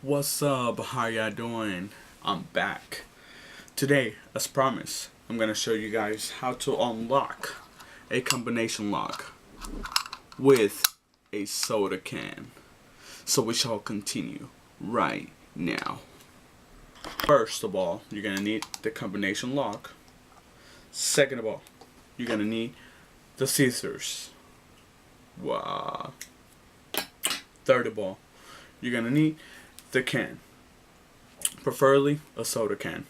What's up? How y'all doing? I'm back. Today, as promised, I'm gonna show you guys how to unlock a combination lock with a soda can. So we shall continue right now. First of all, you're gonna need the combination lock. Second of all, you're gonna need the scissors. Wow. Third of all, you're gonna need the can, preferably a soda can.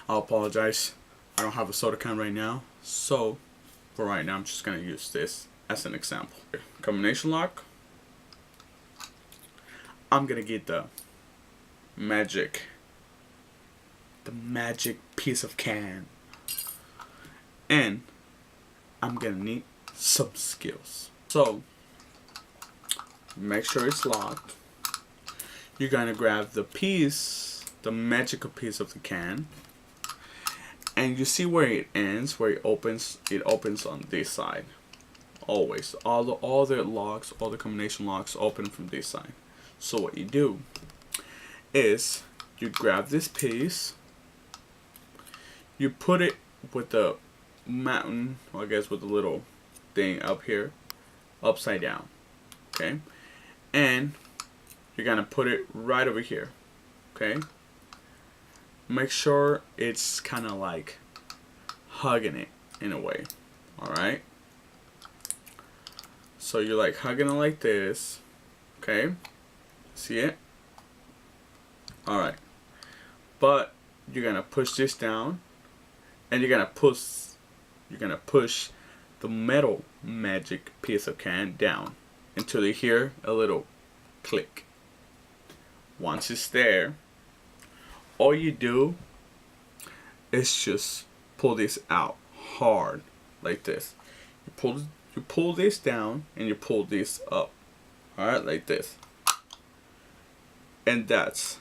I'll apologize, I don't have a soda can right now, so for right now I'm just gonna use this as an example. Combination lock. I'm gonna get the magic piece of can, and I'm gonna need some skills. So make sure it's locked. You're gonna grab the magical piece of the can, and you see where it ends, where it opens on this side. Always, all the locks, all the combination locks open from this side. So what you do is you grab this piece, you put it with the mountain, or I guess with the little thing up here, upside down, okay, and you're gonna put it right over here, okay? Make sure it's kind of like hugging it in a way, alright? So you're like hugging it like this, okay? See it? Alright. But you're gonna push this down, and you're gonna push the metal magic piece of can down until you hear a little click. Once it's there, all you do is just pull this out hard like this. You pull this down and you pull this up. Alright, like this. And that's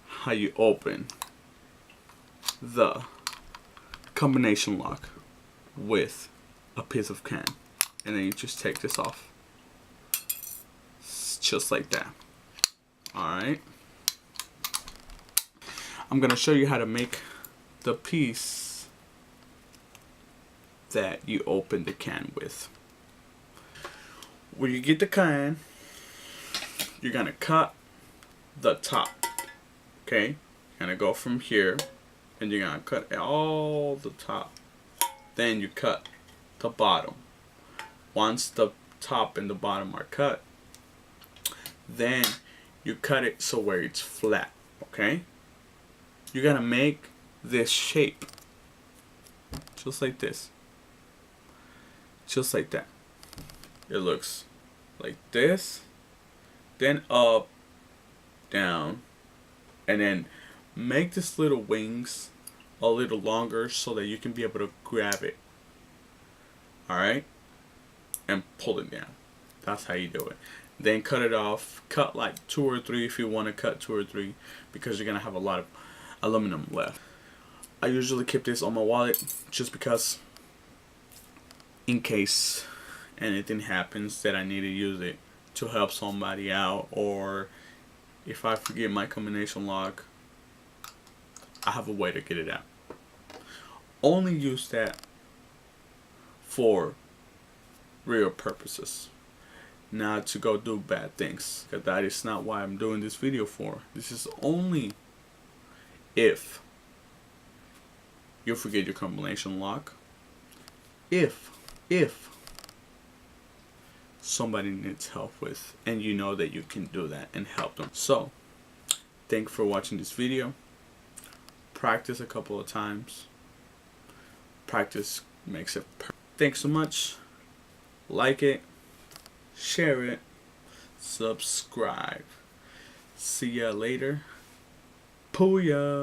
how you open the combination lock with a piece of can. And then you just take this off. Just like that. Alright. I'm going to show you how to make the piece that you open the can with. When you get the can, you're going to cut the top. Okay? You're going to go from here, and you're going to cut all the top. Then you cut the bottom. Once the top and the bottom are cut, then you cut it so where it's flat, okay? You're gonna make this shape just like this, just like that. It looks like this, then up, down, and then make this little wings a little longer so that you can be able to grab it, alright, and pull it down. That's how you do it. Then cut it off. Cut like 2 or 3 if you want to cut 2 or 3, because you're gonna have a lot of aluminum left. I usually keep this on my wallet just because in case anything happens that I need to use it to help somebody out, or if I forget my combination lock, I have a way to get it out. Only use that for real purposes, not to go do bad things, because that is not why I'm doing this video for. This is only if you forget your combination lock, if somebody needs help with, and you know that you can do that and help them. So thank you for watching this video. Practice a couple of times. Practice makes it perfect. Thanks so much. Like it, share it, subscribe. See ya later. Booyah.